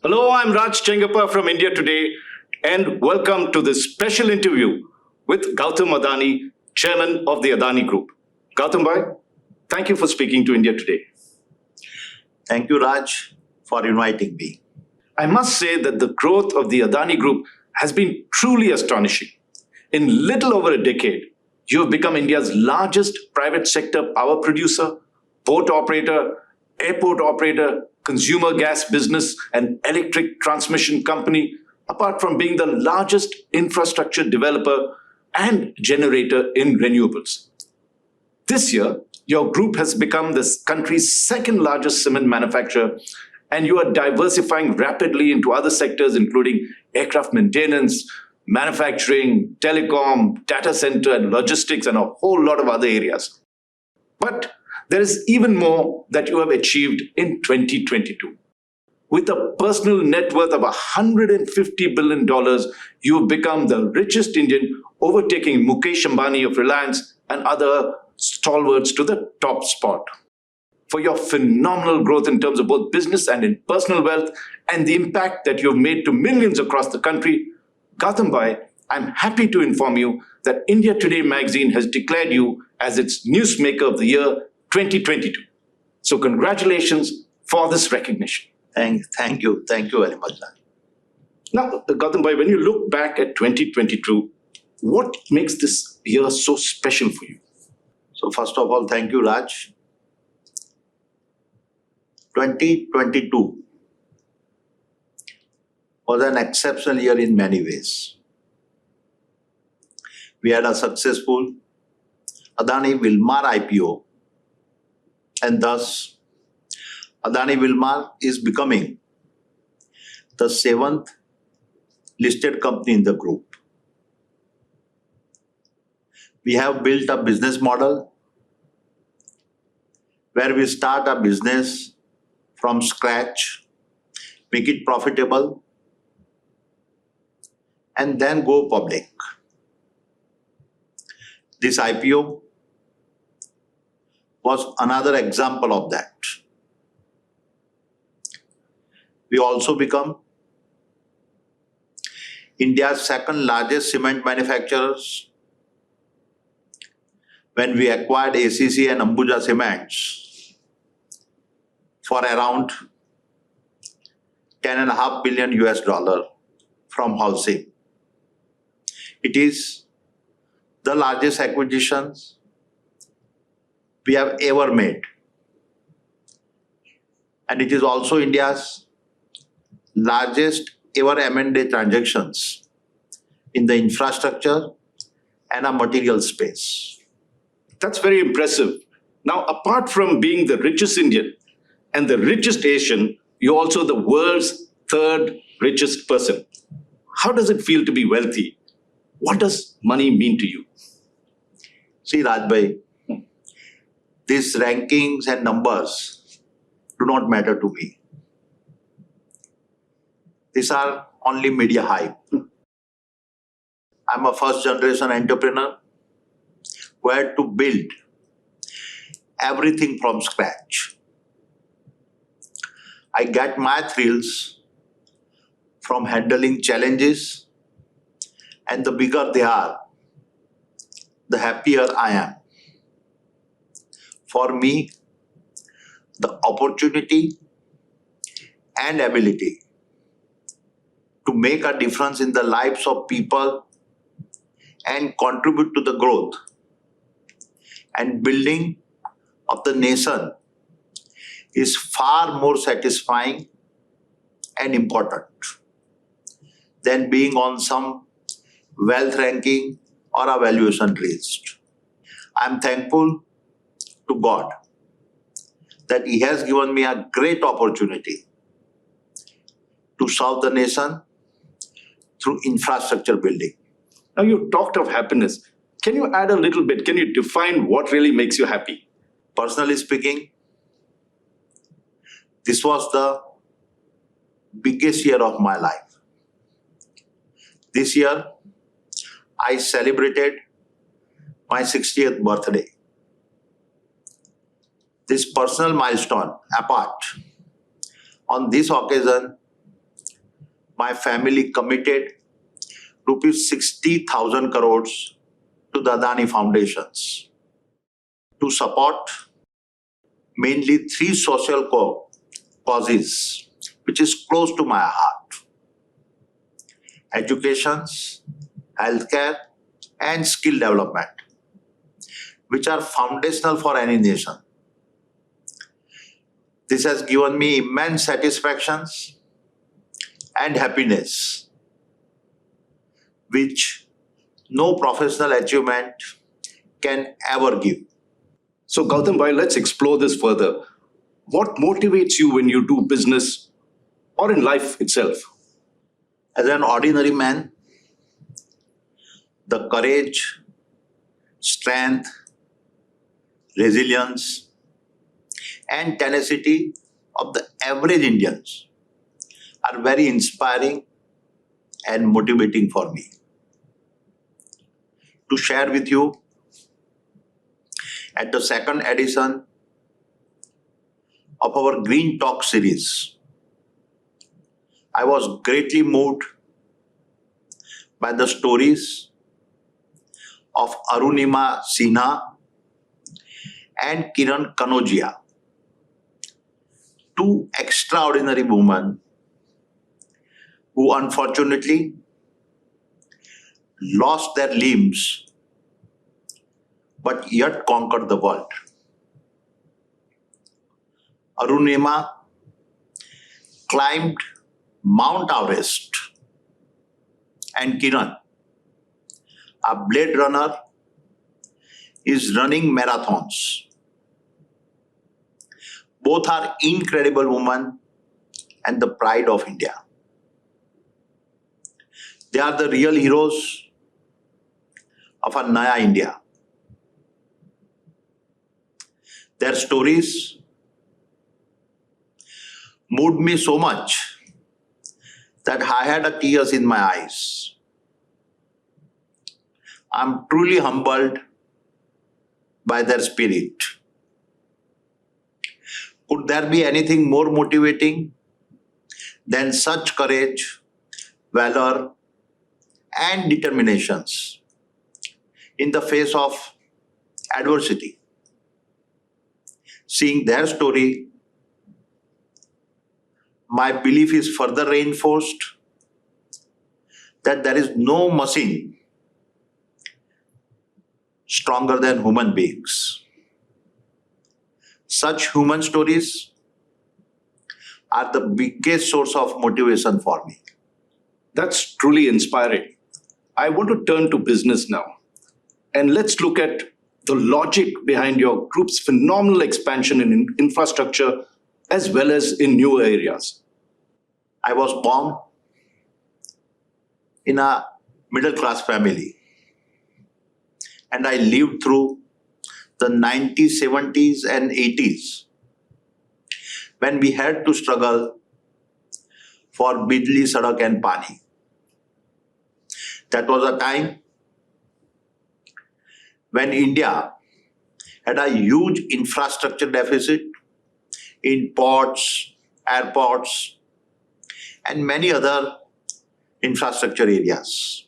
Hello, I'm Raj Chengappa from India Today, and welcome to this special interview with Gautam Adani, Chairman of the Adani Group. Gautam bhai, thank you for speaking to India Today. Thank you, Raj, for inviting me. I must say that the growth of the Adani Group has been truly astonishing. In little over a decade, you have become India's largest private sector power producer, port operator, airport operator, consumer gas business, and electric transmission company, apart from being the largest infrastructure developer and generator in renewables. This year, your group has become this country's second largest cement manufacturer, and you are diversifying rapidly into other sectors, including aircraft maintenance, manufacturing, telecom, data center, and logistics, and a whole lot of other areas. But there is even more that you have achieved in 2022. With a personal net worth of $150 billion, you have become the richest Indian, overtaking Mukesh Ambani of Reliance and other stalwarts to the top spot. For your phenomenal growth in terms of both business and in personal wealth, and the impact that you've made to millions across the country, Gautam bhai, I'm happy to inform you that India Today magazine has declared you as its Newsmaker of the Year 2022. So congratulations for this recognition. Thank you very much, Raj. Now, Gautam bhai, when you look back at 2022, what makes this year so special for you? So first of all, thank you, Raj. 2022 was an exceptional year in many ways. We had a successful Adani Wilmar IPO, and thus Adani Wilmar is becoming the 7th listed company in the group. We have built a business model where we start a business from scratch, make it profitable, and then go public. This IPO was another example of that. We also become India's second largest cement manufacturers when we acquired ACC and Ambuja Cements for around $10.5 billion from Holcim. It is the largest acquisitions we have ever made. And it is also India's largest ever M&A transactions in the infrastructure and a material space. That's very impressive. Now, apart from being the richest Indian and the richest Asian, you're also the world's third richest person. How does it feel to be wealthy? What does money mean to you? See, Rajbhai, these rankings and numbers do not matter to me. These are only media hype. I'm a first generation entrepreneur who had to build everything from scratch. I get my thrills from handling challenges, and the bigger they are, the happier I am. For me, the opportunity and ability to make a difference in the lives of people and contribute to the growth and building of the nation is far more satisfying and important than being on some wealth ranking or a valuation list. I'm thankful to God that He has given me a great opportunity to serve the nation through infrastructure building. Now, you talked of happiness. Can you add a little bit? Can you define what really makes you happy? Personally speaking, this was the biggest year of my life. This year, I celebrated my 60th birthday. This personal milestone apart, on this occasion, my family committed rupees 60,000 crores to the Adani Foundations to support mainly three social causes, which is close to my heart: education, healthcare, and skill development, which are foundational for any nation. This has given me immense satisfactions and happiness, which no professional achievement can ever give. So, Gautam bhai, let's explore this further. What motivates you when you do business or in life itself? As an ordinary man, the courage, strength, resilience, and tenacity of the average Indians are very inspiring and motivating for me. To share with you, at the second edition of our Green Talk series, I was greatly moved by the stories of Arunima Sinha and Kiran Kanojia, two extraordinary women who unfortunately lost their limbs but yet conquered the world. Arunima climbed Mount Everest, and Kiran, a blade runner, is running marathons. Both are incredible women and the pride of India. They are the real heroes of a Naya India. Their stories moved me so much that I had tears in my eyes. I'm truly humbled by their spirit. Could there be anything more motivating than such courage, valor, and determinations in the face of adversity? Seeing their story, my belief is further reinforced that there is no machine stronger than human beings. Such human stories are the biggest source of motivation for me. That's truly inspiring. I want to turn to business now. And let's look at the logic behind your group's phenomenal expansion in infrastructure as well as in new areas. I was born in a middle class family, and I lived through the 90s, 70s, and 80s when we had to struggle for Bijli, Sadak, and Pani. That was a time when India had a huge infrastructure deficit in ports, airports, and many other infrastructure areas.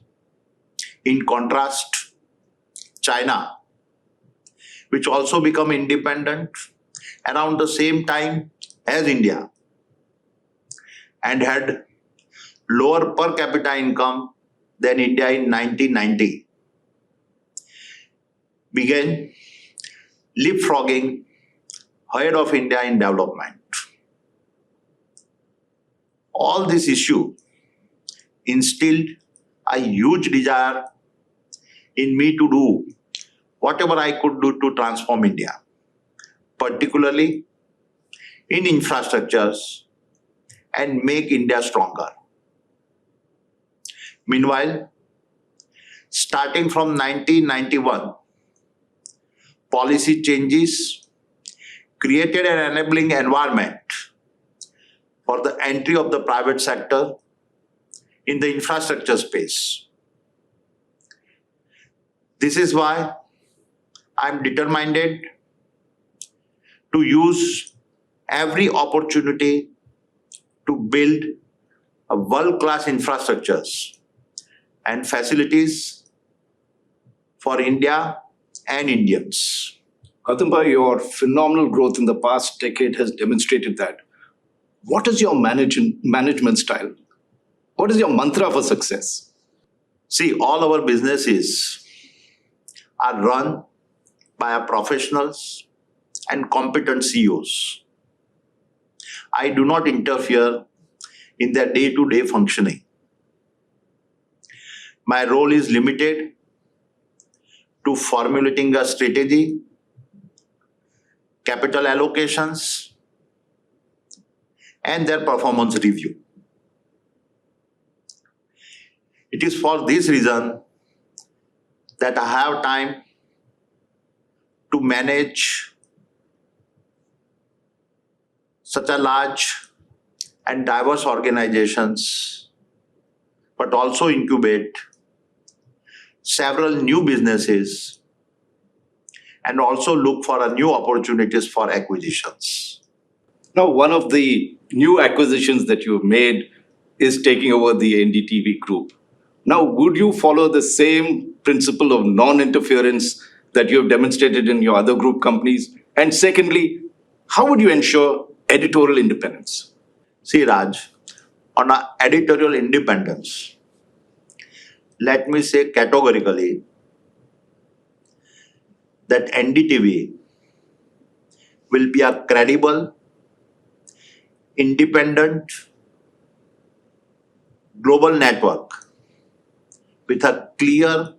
In contrast, China, which also became independent around the same time as India and had lower per capita income than India in 1990, began leapfrogging ahead of India in development. All this issue instilled a huge desire in me to do whatever I could do to transform India, particularly in infrastructures, and make India stronger. Meanwhile, starting from 1991, policy changes created an enabling environment for the entry of the private sector in the infrastructure space. This is why I'm determined to use every opportunity to build a world-class infrastructures and facilities for India and Indians. Gautam, your phenomenal growth in the past decade has demonstrated that. What is your management style? What is your mantra for success? See, all our businesses are run by our professionals and competent CEOs. I do not interfere in their day-to-day functioning. My role is limited to formulating a strategy, capital allocations, and their performance review. It is for this reason that I have time to manage such a large and diverse organizations, but also incubate several new businesses and also look for new opportunities for acquisitions. Now, one of the new acquisitions that you have made is taking over the NDTV group. Now, would you follow the same principle of non-interference that you have demonstrated in your other group companies? And secondly, how would you ensure editorial independence? See, Raj, on our editorial independence, let me say categorically that NDTV will be a credible, independent, global network with a clear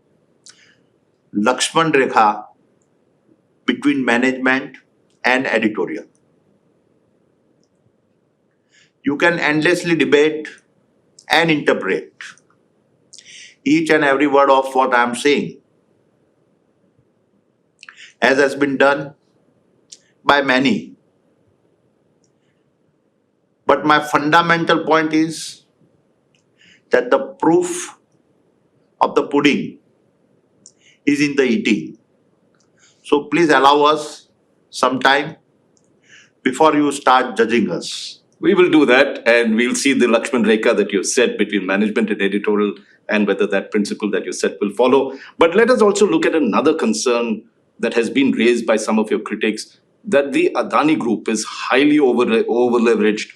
Lakshman Rekha between management and editorial. You can endlessly debate and interpret each and every word of what I am saying, as has been done by many. But my fundamental point is that the proof of the pudding is in the eating. So please allow us some time before you start judging us. We will do that, and we'll see the Lakshman Rekha that you've set between management and editorial, and whether that principle that you set will follow. But let us also look at another concern that has been raised by some of your critics, that the Adani Group is highly over-leveraged.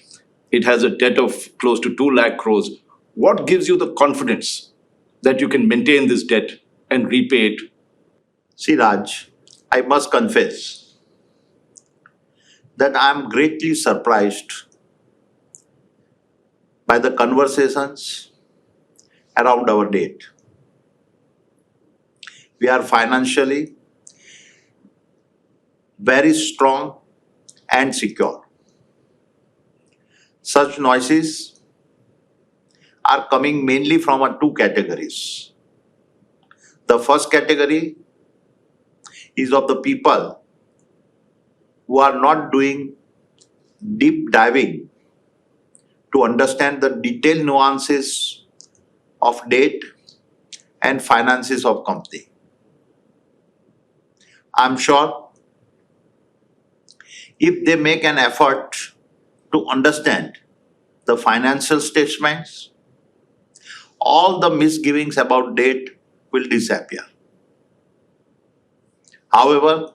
It has a debt of close to 2 lakh crores. What gives you the confidence that you can maintain this debt and repay it? See, Raj, I must confess that I am greatly surprised by the conversations around our debt. We are financially very strong and secure. Such noises are coming mainly from two categories. The first category is of the people who are not doing deep diving to understand the detailed nuances of debt and finances of company. I'm sure if they make an effort to understand the financial statements, all the misgivings about debt will disappear. However,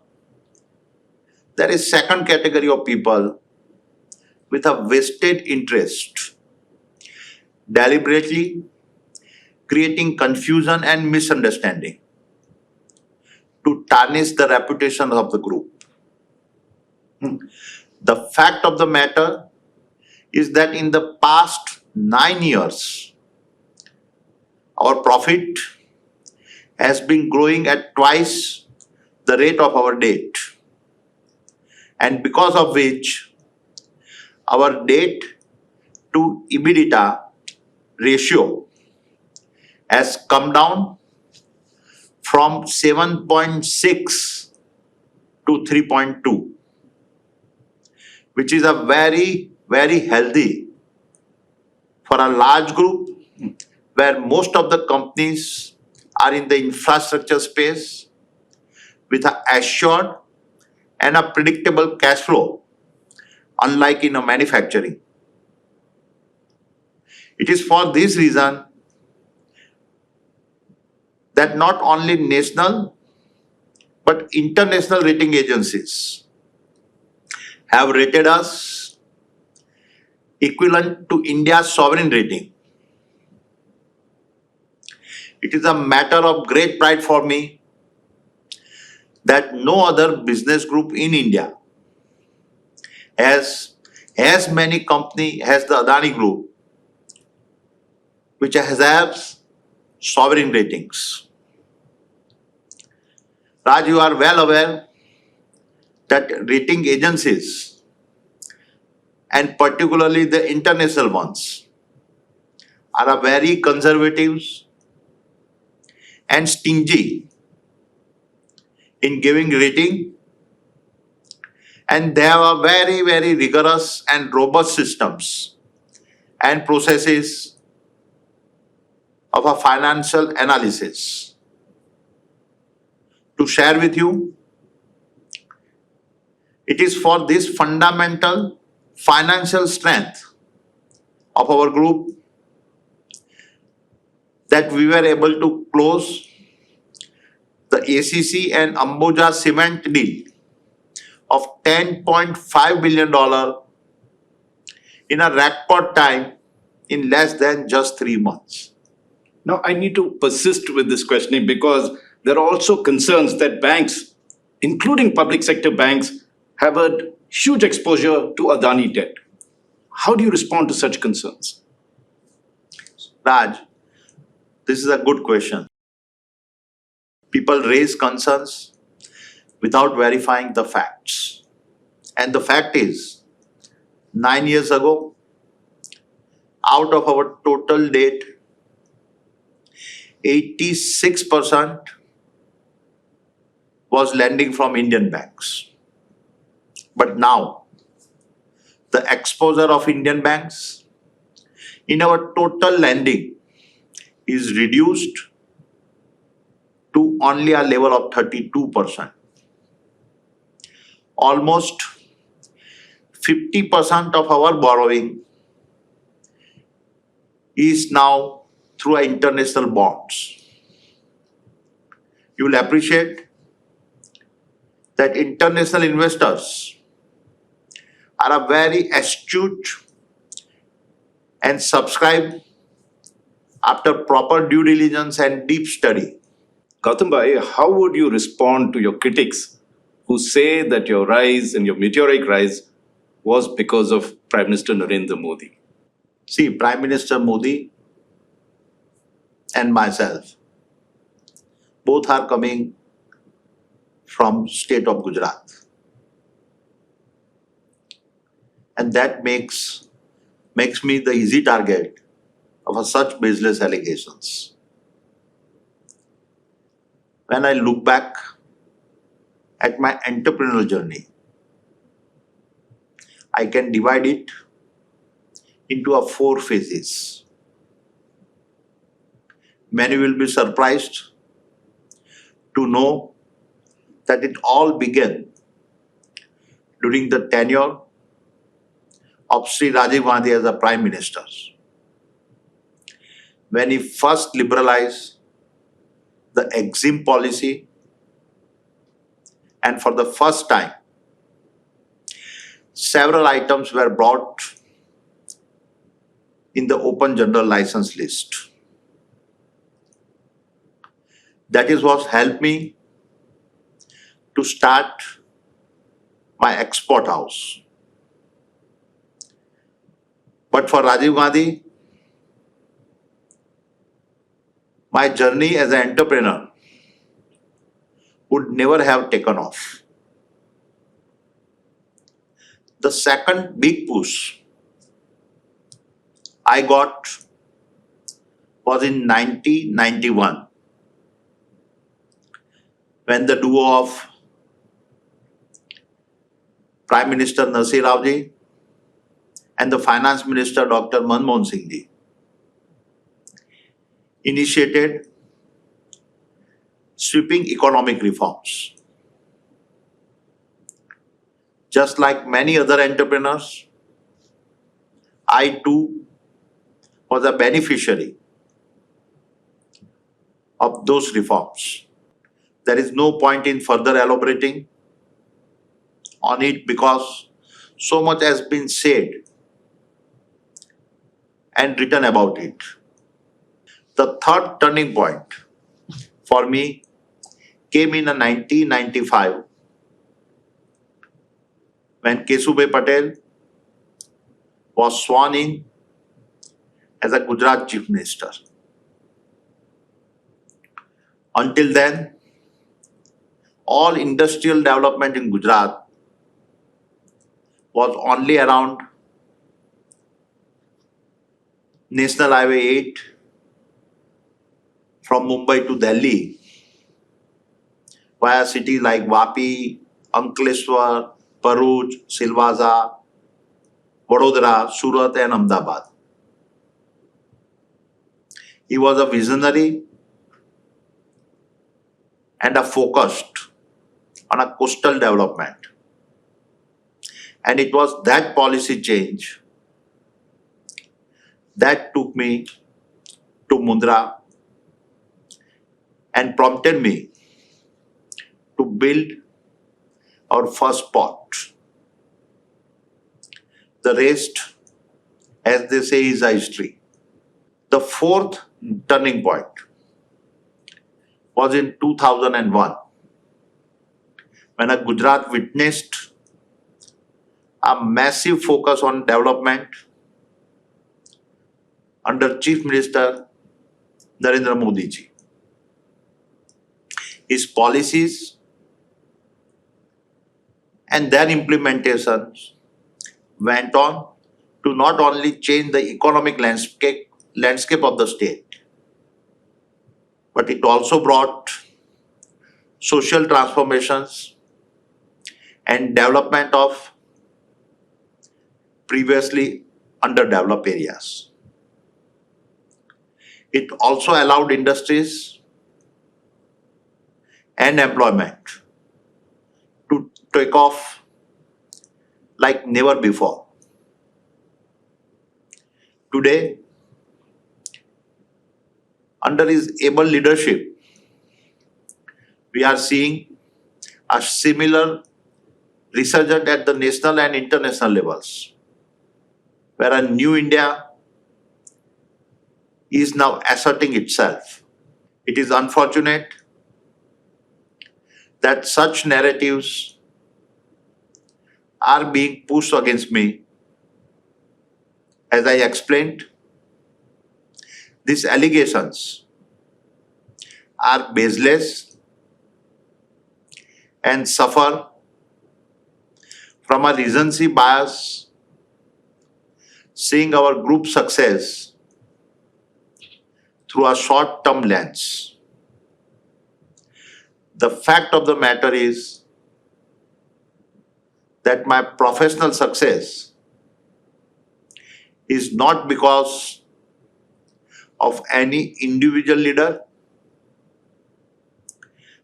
there is second category of people with a vested interest, deliberately creating confusion and misunderstanding to tarnish the reputation of the group. The fact of the matter is that in the past 9 years, our profit has been growing at twice the rate of our debt, and because of which our debt to EBITDA ratio has come down from 7.6 to 3.2, which is a very, very healthy for a large group where most of the companies are in the infrastructure space with an assured and a predictable cash flow, unlike in a manufacturing. It is for this reason that not only national but international rating agencies have rated us equivalent to India's sovereign rating. It is a matter of great pride for me that no other business group in India has as many companies as the Adani Group, which has sovereign ratings. Raj, you are well aware that rating agencies, and particularly the international ones, are a very conservative and stingy in giving rating, and they have a very, very rigorous and robust systems and processes of a financial analysis. To share with you, it is for this fundamental financial strength of our group that we were able to close the ACC and Ambuja cement deal of $10.5 billion in a record time in less than just 3 months. Now, I need to persist with this questioning because there are also concerns that banks, including public sector banks, have a huge exposure to Adani debt. How do you respond to such concerns? Raj, this is a good question. People raise concerns without verifying the facts. And the fact is, 9 years ago, out of our total debt, 86% was lending from Indian banks. But now, the exposure of Indian banks in our total lending is reduced to only a level of 32%. Almost 50% of our borrowing is now through our international bonds. You will appreciate that international investors are a very astute and subscribe after proper due diligence and deep study. Gautam Bhai, how would you respond to your critics who say that your rise and your meteoric rise was because of Prime Minister Narendra Modi? See, Prime Minister Modi and myself, both are coming from state of Gujarat. And that makes me the easy target of such baseless allegations. When I look back at my entrepreneurial journey, I can divide it into 4 phases. Many will be surprised to know that it all began during the tenure of Sri Rajiv Gandhi as a Prime Minister, when he first liberalized the EXIM policy, and for the first time, several items were brought in the open general license list. That is what helped me to start my export house. But for Rajiv Gandhi, my journey as an entrepreneur would never have taken off. The second big push I got was in 1991, when the duo of Prime Minister Nasir Raoji and the Finance Minister Dr. Manmohan Singh ji initiated sweeping economic reforms. Just like many other entrepreneurs, I too was a beneficiary of those reforms. There is no point in further elaborating on it because so much has been said and written about it. The third turning point for me came in 1995 when Kesubhai Patel was sworn in as a Gujarat Chief Minister. Until then, all industrial development in Gujarat was only around National Highway 8 from Mumbai to Delhi via cities like Vapi, Ankleshwar, Bharuch, Silvassa, Vadodara, Surat and Ahmedabad. He was a visionary and a focused on a coastal development. And it was that policy change that took me to Mundra and prompted me to build our first port. The rest, as they say, is a history. The fourth turning point was in 2001 when Gujarat witnessed a massive focus on development under Chief Minister Narendra Modi ji. His policies and their implementations went on to not only change the economic landscape of the state, but it also brought social transformations and development of previously underdeveloped areas. It also allowed industries and employment to take off like never before. Today, under his able leadership, we are seeing a similar resurgence at the national and international levels, where a new India is now asserting itself. It is unfortunate that such narratives are being pushed against me. As I explained, these allegations are baseless and suffer from a recency bias, seeing our group success through a short-term lens. The fact of the matter is that my professional success is not because of any individual leader,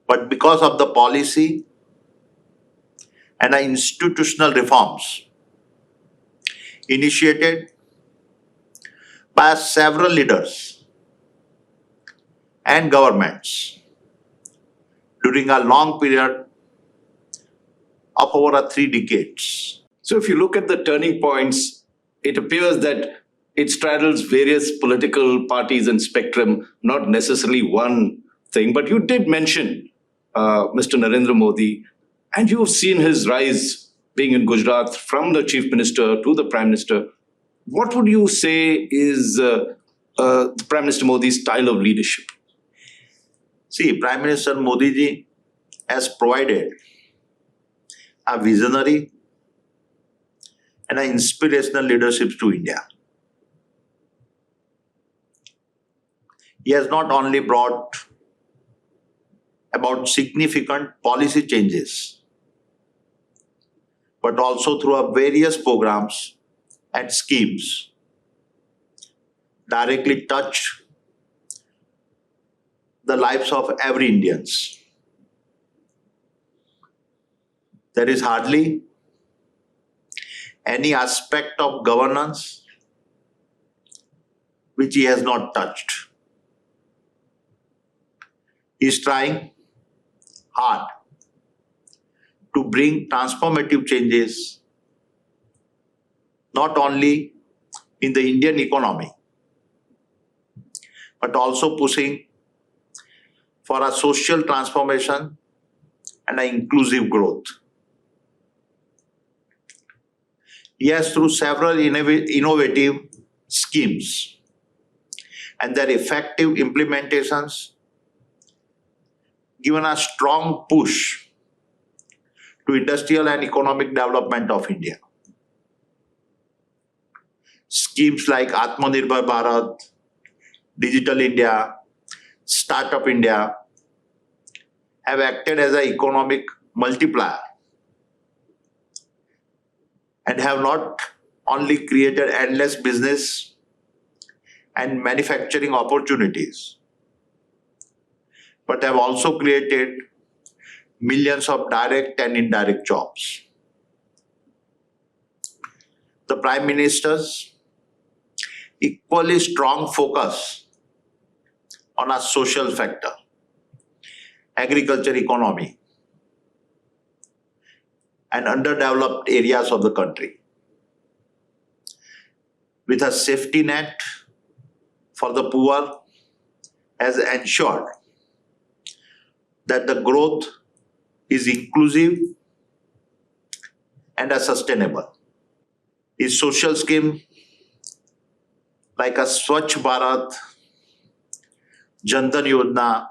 but because of the policy and institutional reforms initiated by several leaders and governments during a long period of over 3 decades. So if you look at the turning points, it appears that it straddles various political parties and spectrum, not necessarily one thing. But you did mention Mr. Narendra Modi, and you've seen his rise being in Gujarat from the Chief Minister to the Prime Minister. What would you say is Prime Minister Modi's style of leadership? See, Prime Minister Modi ji has provided a visionary and an inspirational leadership to India. He has not only brought about significant policy changes, but also through our various programs and schemes directly touch the lives of every Indians. There is hardly any aspect of governance which he has not touched. He is trying hard to bring transformative changes not only in the Indian economy, but also pushing for a social transformation and an inclusive growth. He has, through several innovative schemes and their effective implementations, given a strong push to industrial and economic development of India. Schemes like Atmanirbhar Bharat, Digital India, Startup India have acted as an economic multiplier and have not only created endless business and manufacturing opportunities, but have also created millions of direct and indirect jobs. The Prime Minister's equally strong focus on a social factor, agriculture economy, and underdeveloped areas of the country, with a safety net for the poor, has ensured that the growth is inclusive and sustainable. His social scheme like a Swachh Bharat, Jan Dhan Yojana,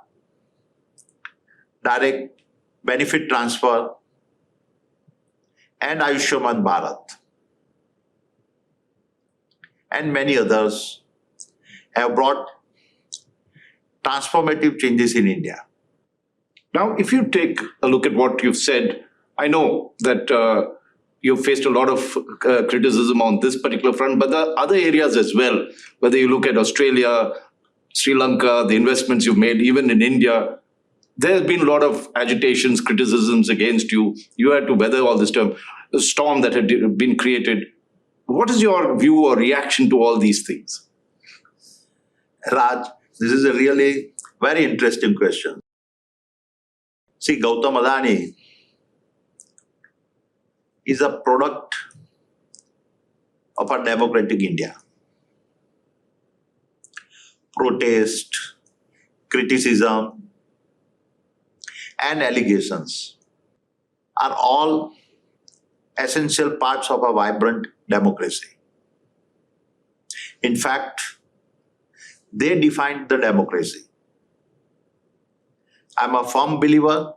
direct benefit transfer, and Ayushman Bharat, and many others have brought transformative changes in India. Now, if you take a look at what you've said, I know that you've faced a lot of criticism on this particular front, but there are other areas as well. Whether you look at Australia, Sri Lanka, the investments you've made, even in India, there's been a lot of agitations, criticisms against you. You had to weather all this storm that had been created. What is your view or reaction to all these things? Raj, this is a really very interesting question. See, Gautam Adani is a product of a democratic India. Protest, criticism, and allegations are all essential parts of a vibrant democracy. In fact, they defined the democracy. I'm a firm believer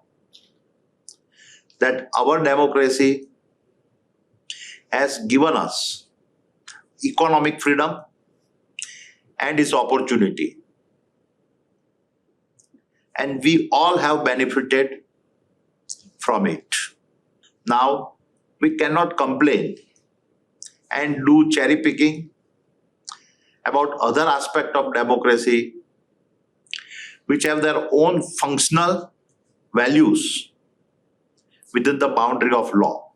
that our democracy has given us economic freedom and its opportunity. And we all have benefited from it. Now, we cannot complain and do cherry picking about other aspects of democracy which have their own functional values within the boundary of law.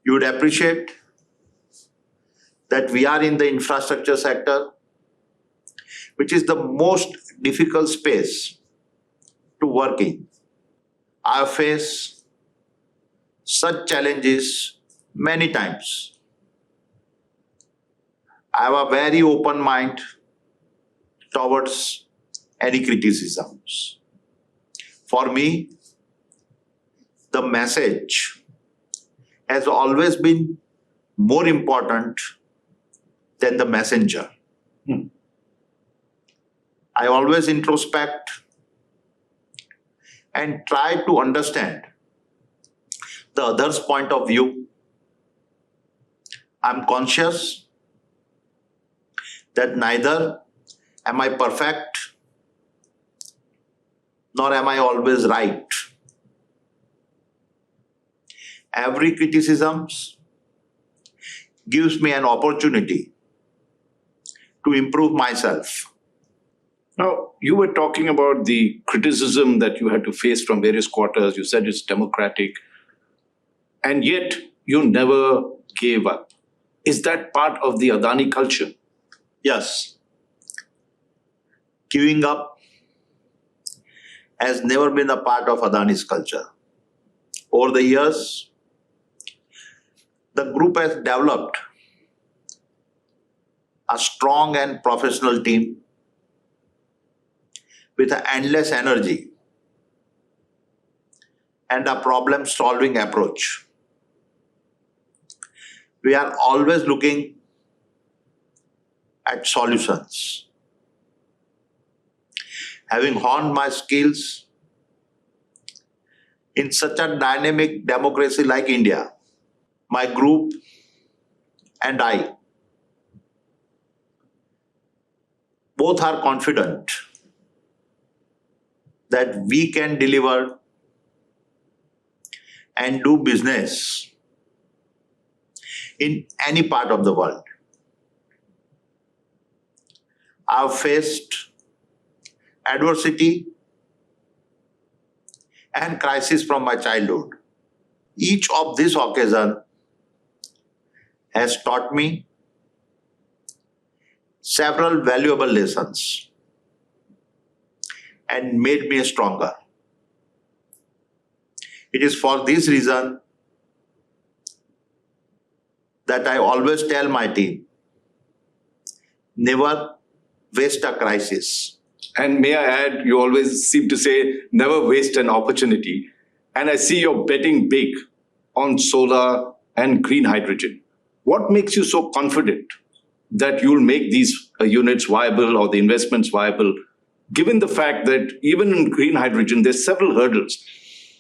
You would appreciate that we are in the infrastructure sector, which is the most difficult space to work in. I have faced such challenges many times. I have a very open mind towards any criticisms. For me, the message has always been more important than the messenger. I always introspect and try to understand the other's point of view. I'm conscious that neither am I perfect, nor am I always right. Every criticism gives me an opportunity to improve myself. Now, you were talking about the criticism that you had to face from various quarters. You said it's democratic, and yet you never gave up. Is that part of the Adani culture? Yes, queuing up has never been a part of Adani's culture. Over the years, the group has developed a strong and professional team with an endless energy and a problem-solving approach. We are always looking at solutions. Having honed my skills in such a dynamic democracy like India, my group and I both are confident that we can deliver and do business in any part of the world. I've faced adversity and crisis from my childhood. Each of these occasions has taught me several valuable lessons and made me stronger. It is for this reason that I always tell my team, never waste a crisis. And may I add, you always seem to say, never waste an opportunity. And I see you're betting big on solar and green hydrogen. What makes you so confident that you'll make these units viable or the investments viable, given the fact that even in green hydrogen, there's several hurdles,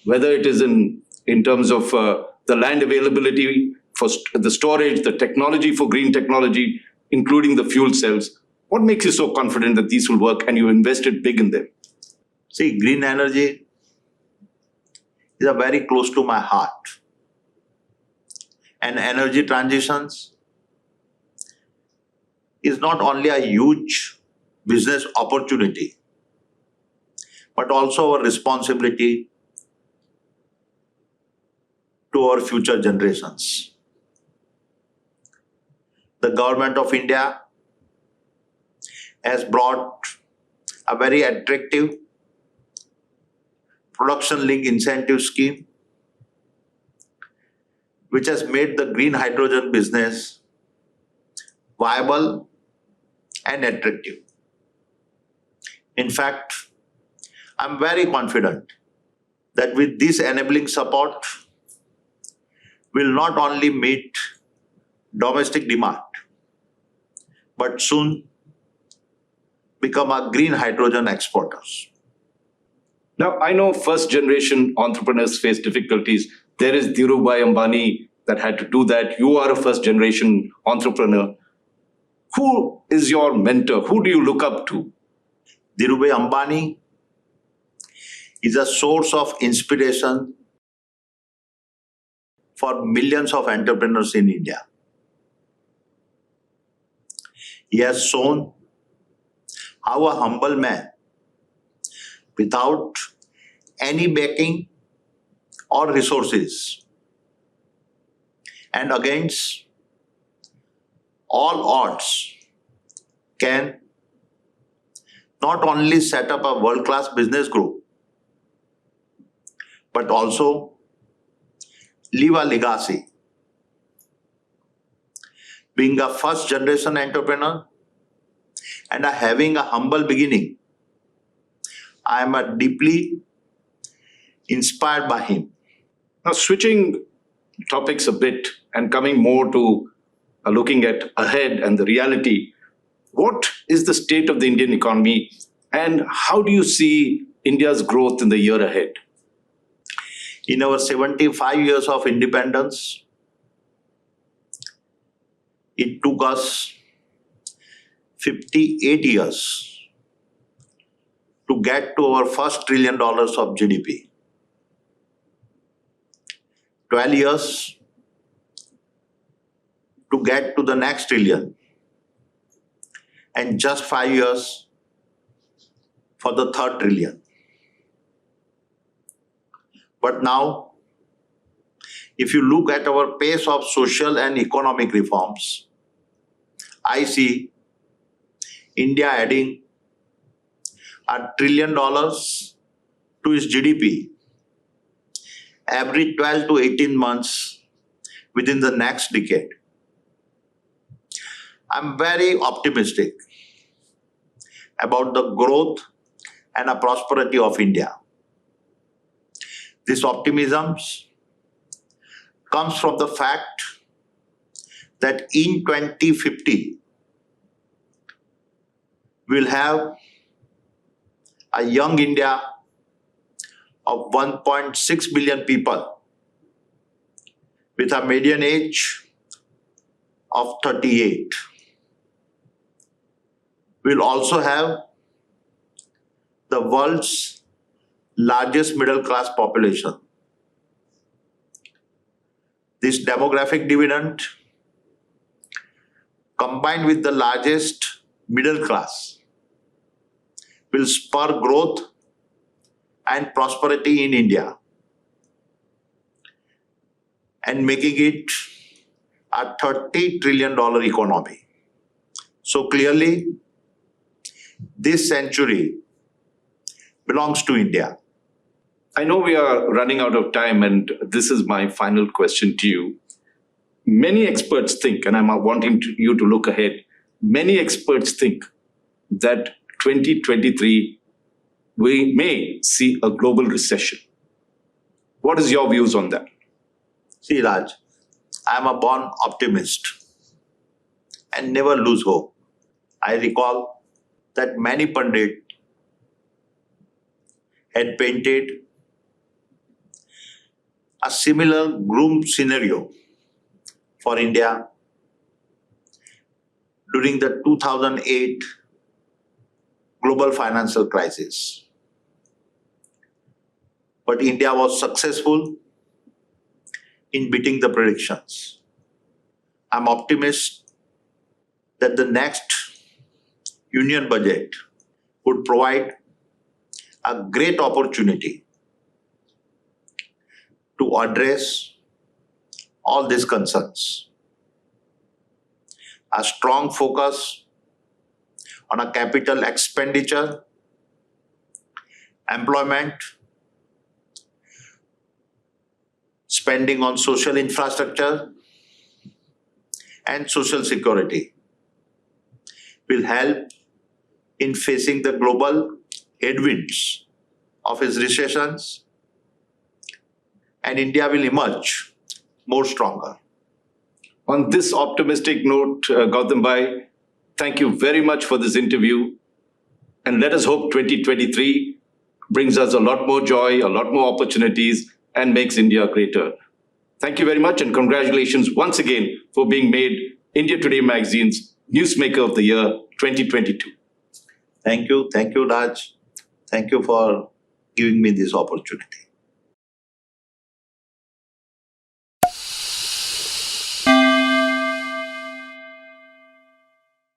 whether it is in terms of the land availability for the storage, the technology for green technology, including the fuel cells. What makes you so confident that these will work and you invested big in them? See, green energy is very close to my heart. And energy transitions is not only a huge business opportunity, but also a responsibility to our future generations. The government of India has brought a very attractive production-linked incentive scheme which has made the green hydrogen business viable and attractive. In fact, I'm very confident that with this enabling support, we'll not only meet domestic demand, but soon become a green hydrogen exporters. Now, I know first generation entrepreneurs face difficulties. There is Dhirubhai Ambani that had to do that. You are a first generation entrepreneur. Who is your mentor? Who do you look up to? Dhirubhai Ambani is a source of inspiration for millions of entrepreneurs in India. He has shown how a humble man, without any backing or resources, and against all odds, can not only set up a world-class business group, but also leave a legacy. Being a first-generation entrepreneur and having a humble beginning, I am deeply inspired by him. Now, switching topics a bit and coming more to looking at ahead and the reality, what is the state of the Indian economy and how do you see India's growth in the year ahead? In our 75 years of independence, it took us 58 years to get to our first $1 trillion of GDP. 12 years to get to the next trillion, and just 5 years for the third trillion. But now, If you look at our pace of social and economic reforms, I see India adding $1 trillion to its GDP every 12 to 18 months within the next decade. I'm very optimistic about the growth and the prosperity of India. This optimism comes from the fact that in 2050, we'll have a young India of 1.6 billion people with a median age of 38. We'll also have the world's largest middle class population. This demographic dividend, combined with the largest middle class, will spur growth and prosperity in India and making it a $30 trillion economy. So clearly, this century belongs to India. I know we are running out of time, and this is my final question to you. Many experts think, and I'm wanting you to look ahead, many experts think that 2023, we may see a global recession. What is your views on that? See, Raj, I'm a born optimist and never lose hope. I recall that many pundits had painted a similar gloom scenario for India during the 2008 global financial crisis. But India was successful in beating the predictions. I'm optimistic that the next union budget would provide a great opportunity to address all these concerns. A strong focus on a capital expenditure, employment, spending on social infrastructure and social security will help in facing the global headwinds of its recessions, and India will emerge more stronger. On this optimistic note, Gautam Bhai, thank you very much for this interview. And let us hope 2023 brings us a lot more joy, a lot more opportunities, and makes India greater. Thank you very much, and congratulations once again for being made India Today Magazine's Newsmaker of the Year 2022. Thank you, Raj. Thank you for giving me this opportunity.